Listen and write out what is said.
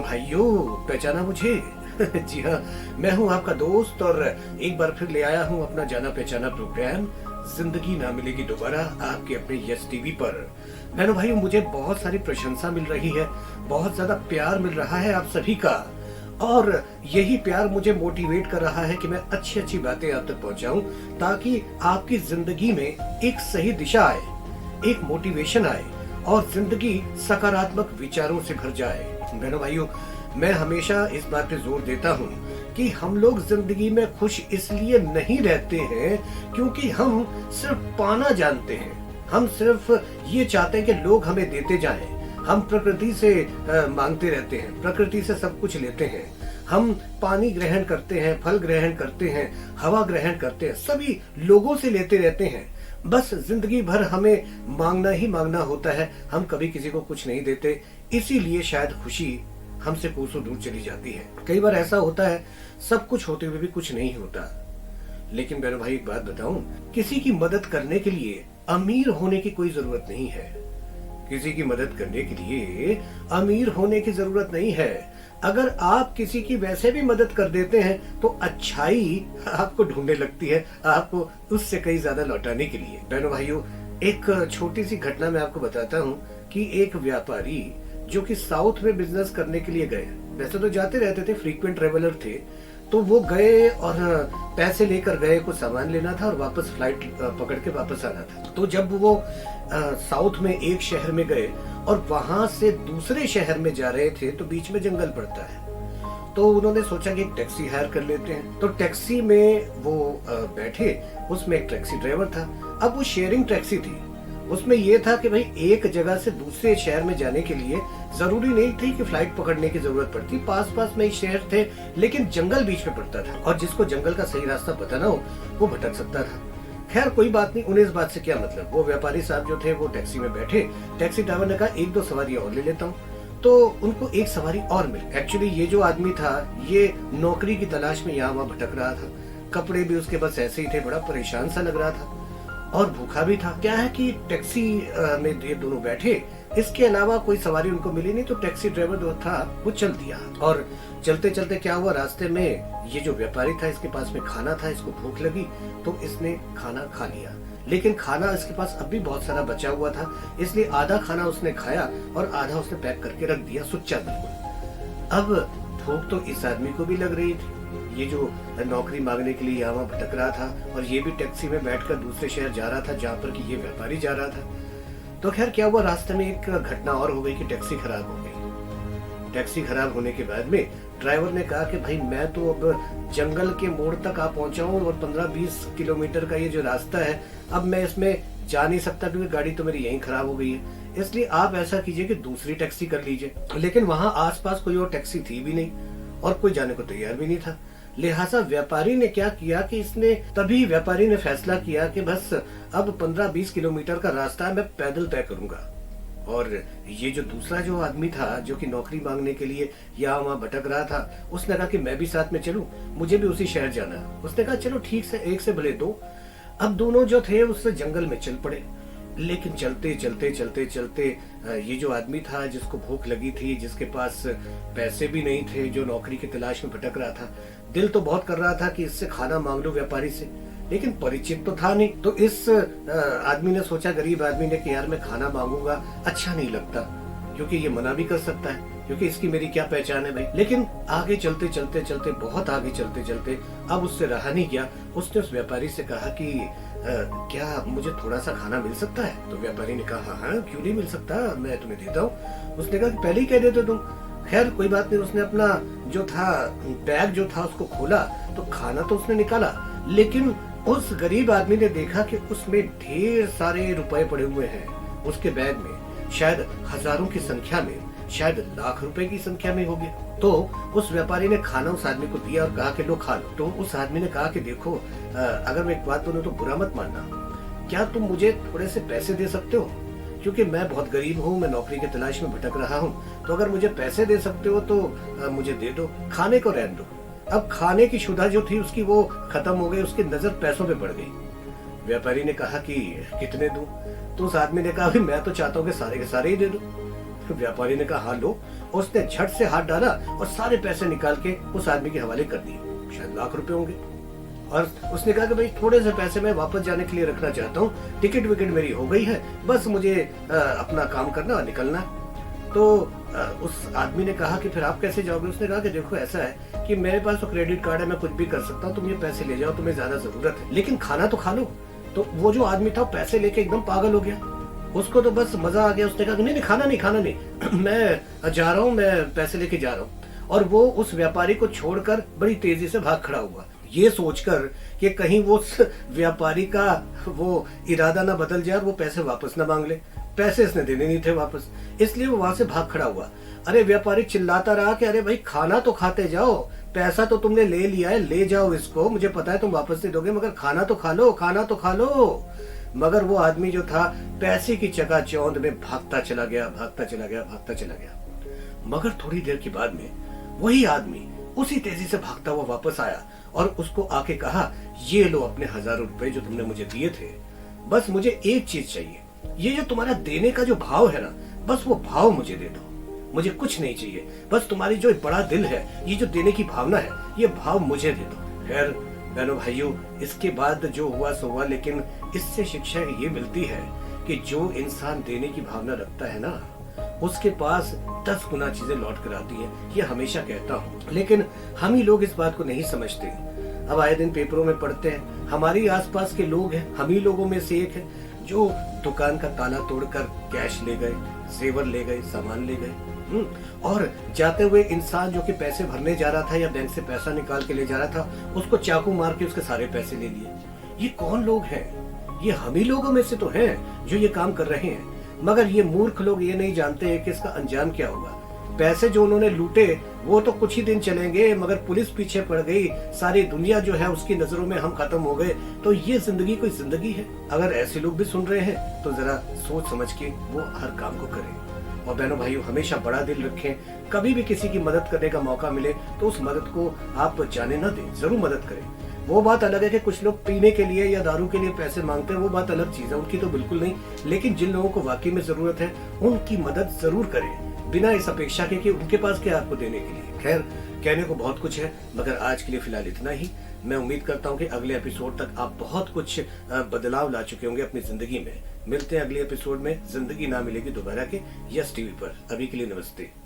बहनों भाइयों, पहचाना मुझे? जी हाँ, मैं हूँ आपका दोस्त और एक बार फिर ले आया हूँ अपना जाना पहचाना प्रोग्राम जिंदगी ना मिलेगी दोबारा आपके अपने यस टीवी पर। बहनों भाइयों, मुझे बहुत सारी प्रशंसा मिल रही है, बहुत ज्यादा प्यार मिल रहा है आप सभी का, और यही प्यार मुझे मोटिवेट कर रहा है कि मैं अच्छी अच्छी बातें आप तक पहुंचाऊं ताकि आपकी जिंदगी में एक सही दिशा आए, एक मोटिवेशन आए और जिंदगी सकारात्मक विचारों से भर जाए। बहनों भाइयों, मैं हमेशा इस बात पे जोर देता हूँ कि हम लोग जिंदगी में खुश इसलिए नहीं रहते हैं क्योंकि हम सिर्फ पाना जानते हैं। हम सिर्फ ये चाहते हैं कि लोग हमें देते जाएं। हम प्रकृति से मांगते रहते हैं, प्रकृति से सब कुछ लेते हैं। हम पानी ग्रहण करते हैं, फल ग्रहण करते हैं, हवा ग्रहण करते हैं, सभी लोगों से लेते रहते हैं। बस जिंदगी भर हमें मांगना ही मांगना होता है, हम कभी किसी को कुछ नहीं देते। इसीलिए शायद खुशी हमसे कोसों दूर चली जाती है। कई बार ऐसा होता है, सब कुछ होते हुए भी कुछ नहीं होता। लेकिन बहनों भाई, एक बात बताऊं, किसी की मदद करने के लिए अमीर होने की कोई जरूरत नहीं है। किसी की मदद करने के लिए अमीर होने की जरूरत नहीं है। अगर आप किसी की वैसे भी मदद कर देते हैं तो अच्छाई आपको ढूंढने लगती है, आपको उससे कई ज्यादा लौटाने के लिए। बहनों भाइयों, एक छोटी सी घटना मैं आपको बताता हूँ कि एक व्यापारी जो कि साउथ में बिजनेस करने के लिए गए, वैसे तो जाते रहते थे, फ्रीक्वेंट ट्रेवलर थे, तो वो गए और पैसे लेकर गए, कुछ सामान लेना था और वापस फ्लाइट पकड़ के वापस आना था। तो जब वो साउथ में एक शहर में गए और वहां से दूसरे शहर में जा रहे थे तो बीच में जंगल पड़ता है। तो उन्होंने सोचा कि एक टैक्सी हायर कर लेते हैं। तो टैक्सी में वो बैठे, उसमें एक टैक्सी ड्राइवर था। अब वो शेयरिंग टैक्सी थी, उसमें ये था कि भाई एक जगह से दूसरे शहर में जाने के लिए जरूरी नहीं थी कि फ्लाइट पकड़ने की जरूरत पड़ती, पास पास में ही शहर थे, लेकिन जंगल बीच में पड़ता था और जिसको जंगल का सही रास्ता पता ना हो वो भटक सकता था। खैर कोई बात नहीं, उन्हें इस बात से क्या मतलब। वो व्यापारी साहब जो थे वो टैक्सी में बैठे, टैक्सी ड्राइवर ने कहा एक दो सवारी और ले लेता हूँ। तो उनको एक सवारी और मिली। एक्चुअली ये जो आदमी था ये नौकरी की तलाश में यहाँ वहाँ भटक रहा था, कपड़े भी उसके बस ऐसे ही थे, बड़ा परेशान सा लग रहा था और भूखा भी था। क्या है कि टैक्सी में ये दोनों बैठे, इसके अलावा कोई सवारी उनको मिली नहीं, तो टैक्सी ड्राइवर जो था वो चल दिया। और चलते चलते क्या हुआ, रास्ते में ये जो व्यापारी था इसके पास में खाना था, इसको भूख लगी तो इसने खाना खा लिया। लेकिन खाना इसके पास अब भी बहुत सारा बचा हुआ था, इसलिए आधा खाना उसने खाया और आधा उसने पैक करके रख दिया, सुच्चा बिल्कुल। अब भूख तो इस आदमी को भी लग रही थी, ये जो नौकरी मांगने के लिए यहाँ भटक रहा था, और ये भी टैक्सी में बैठकर दूसरे शहर जा रहा था जहाँ पर कि ये व्यापारी जा रहा था। तो खैर क्या हुआ, रास्ते में एक घटना और हो गई कि टैक्सी खराब हो गई। टैक्सी खराब होने के बाद में ड्राइवर ने कहा कि भाई मैं तो अब जंगल के मोड़ तक आ पहुंचा हूँ और 15-20 किलोमीटर का ये जो रास्ता है, अब मैं इसमें जा नहीं सकता क्योंकि गाड़ी तो मेरी यहीं खराब हो गई है, इसलिए आप ऐसा कीजिए कि दूसरी टैक्सी कर लीजिए। लेकिन वहां आसपास कोई और टैक्सी थी भी नहीं और कोई जाने को तैयार भी नहीं था। लिहाजा व्यापारी ने क्या किया कि व्यापारी ने फैसला किया कि बस अब 15-20 किलोमीटर का रास्ता है, मैं पैदल तय करूंगा। और ये जो दूसरा जो आदमी था जो कि नौकरी मांगने के लिए यहाँ वहाँ भटक रहा था, उसने कहा कि मैं भी साथ में चलूं, मुझे भी उसी शहर जाना है। उसने कहा चलो ठीक से, एक से भले दो। अब दोनों जो थे उससे जंगल में चल पड़े। लेकिन चलते चलते चलते चलते ये जो आदमी था जिसको भूख लगी थी, जिसके पास पैसे भी नहीं थे, जो नौकरी की तलाश में भटक रहा था, दिल तो बहुत कर रहा था कि इससे खाना मांग लो व्यापारी से, लेकिन परिचित तो था नहीं। तो इस आदमी ने सोचा, गरीब आदमी ने, कि यार मैं खाना मांगूंगा अच्छा नहीं लगता क्योंकि ये मना भी कर सकता है, क्योंकि इसकी मेरी क्या पहचान है भाई। लेकिन आगे चलते चलते चलते, बहुत आगे चलते चलते अब उससे रहा नहीं गया। उसने उस व्यापारी से कहा कि क्या मुझे थोड़ा सा खाना मिल सकता है? तो व्यापारी ने कहा हाँ क्यों नहीं मिल सकता, मैं तुम्हें देता हूँ। उसने कहा कि पहले ही कह देते तुम। खैर कोई बात नहीं, उसने अपना जो था बैग जो था उसको खोला तो खाना तो उसने निकाला, लेकिन उस गरीब आदमी ने देखा कि उसमें ढेर सारे रुपए पड़े हुए हैं उसके बैग में, शायद हजारों की संख्या में, शायद लाख रुपए की संख्या में होगी। तो उस व्यापारी ने खाना उस आदमी को दिया और कहा कि लो खा लो। तो उस आदमी ने कहा कि देखो, अगर मैं एक बात बोलूं तो बुरा मत मानना, क्या तुम मुझे थोड़े से पैसे दे सकते हो? क्योंकि मैं बहुत गरीब हूँ, मैं नौकरी की तलाश में भटक रहा हूँ, तो अगर मुझे पैसे दे सकते हो तो मुझे दे दो, खाने को रहने दो। अब खाने की क्षुधा जो थी उसकी वो खत्म हो गई, उसकी नजर पैसों पे पड़ गई। व्यापारी ने कहा कि कितने दूं? तो उस आदमी ने कहा मैं तो चाहता हूँ कि सारे के सारे ही दे दो। फिर व्यापारी ने कहा हाँ लो। उसने झट से हाथ डाला और सारे पैसे निकाल के उस आदमी के हवाले कर दिए, शायद लाख रुपए होंगे। और उसने कहा कि भाई थोड़े से पैसे मैं वापस जाने के लिए रखना चाहता हूँ, टिकट विकेट मेरी हो गई है, बस मुझे अपना काम करना और निकलना। तो उस आदमी ने कहा कि फिर आप कैसे जाओगे? उसने कहा कि देखो ऐसा है कि मेरे पास तो क्रेडिट कार्ड है, मैं कुछ भी कर सकता हूँ, तुम ये पैसे ले जाओ, तुम्हें ज्यादा जरूरत है, लेकिन खाना तो खा लो। तो वो जो आदमी था पैसे लेके एकदम पागल हो गया, उसको तो बस मजा आ गया। उसने कहा नहीं नहीं खाना नहीं, खाना नहीं मैं जा रहा हूँ, मैं पैसे लेके जा रहा हूँ। और वो उस व्यापारी को छोड़कर बड़ी तेजी से भाग खड़ा हुआ, ये सोचकर कि कहीं वो उस व्यापारी का वो इरादा ना बदल जाए और वो पैसे वापस ना मांग ले। पैसे इसने देने नहीं थे वापस, इसलिए वो वहां से भाग खड़ा हुआ। अरे व्यापारी चिल्लाता रहा कि अरे भाई खाना तो खाते जाओ, पैसा तो तुमने ले लिया है, ले जाओ इसको, मुझे पता है तुम वापस नहीं दोगे, मगर खाना तो खा लो, खाना तो खा लो। मगर वो आदमी जो था पैसे की चकाचौंध में भागता चला गया, भागता चला गया, भागता चला गया। मगर थोड़ी देर के बाद में वही आदमी उसी तेजी से भागता हुआ वापस आया और उसको आके कहा ये लो अपने 1000 रुपए जो तुमने मुझे दिए थे, बस मुझे एक चीज चाहिए, ये जो तुम्हारा देने का जो भाव है ना, बस वो भाव मुझे दे दो, मुझे कुछ नहीं चाहिए, बस तुम्हारी जो बड़ा दिल है, ये जो देने की भावना है, ये भाव मुझे दे दो। खैर बहनों भाइयों, इसके बाद जो हुआ सो हुआ, लेकिन इससे शिक्षा ये मिलती है कि जो इंसान देने की भावना रखता है ना, उसके पास 10 गुना चीजें लौट कर आती हैं, ये हमेशा कहता हूँ। लेकिन हम ही लोग इस बात को नहीं समझते। अब आए दिन पेपरों में पढ़ते हैं, हमारे आसपास के लोग हैं, हम ही लोगों में से एक है जो दुकान का ताला तोड़कर कैश ले गए, जेवर ले गए, सामान ले गए। और जाते हुए इंसान जो कि पैसे भरने जा रहा था या बैंक से पैसा निकाल के ले जा रहा था, उसको चाकू मार के उसके सारे पैसे ले लिए। ये कौन लोग हैं? ये हम ही लोगों में से तो हैं जो ये काम कर रहे हैं। मगर ये मूर्ख लोग ये नहीं जानते कि इसका अंजाम क्या होगा। पैसे जो उन्होंने लूटे वो तो कुछ ही दिन चलेंगे, मगर पुलिस पीछे पड़ गई, सारी दुनिया जो है उसकी नजरों में हम खत्म हो गए, तो ये जिंदगी कोई जिंदगी है? अगर ऐसे लोग भी सुन रहे हैं तो जरा सोच समझ के वो हर काम को करें। और बहनों भाइयों, हमेशा बड़ा दिल रखें, कभी भी किसी की मदद करने का मौका मिले तो उस मदद को आप जाने न दें, जरूर मदद करें। वो बात अलग है कि कुछ लोग पीने के लिए या दारू के लिए पैसे मांगते हैं, वो बात अलग चीज है, उनकी तो बिल्कुल नहीं। लेकिन जिन लोगों को वाकई में जरूरत है उनकी मदद जरूर करें, बिना इस अपेक्षा के कि उनके पास क्या आपको देने के लिए। खैर कहने को बहुत कुछ है, मगर आज के लिए फिलहाल इतना ही। मैं उम्मीद करता हूँ कि अगले एपिसोड तक आप बहुत कुछ बदलाव ला चुके होंगे अपनी जिंदगी में। मिलते हैं अगले एपिसोड में जिंदगी ना मिलेगी दोबारा के यस टीवी पर। अभी के लिए नमस्ते।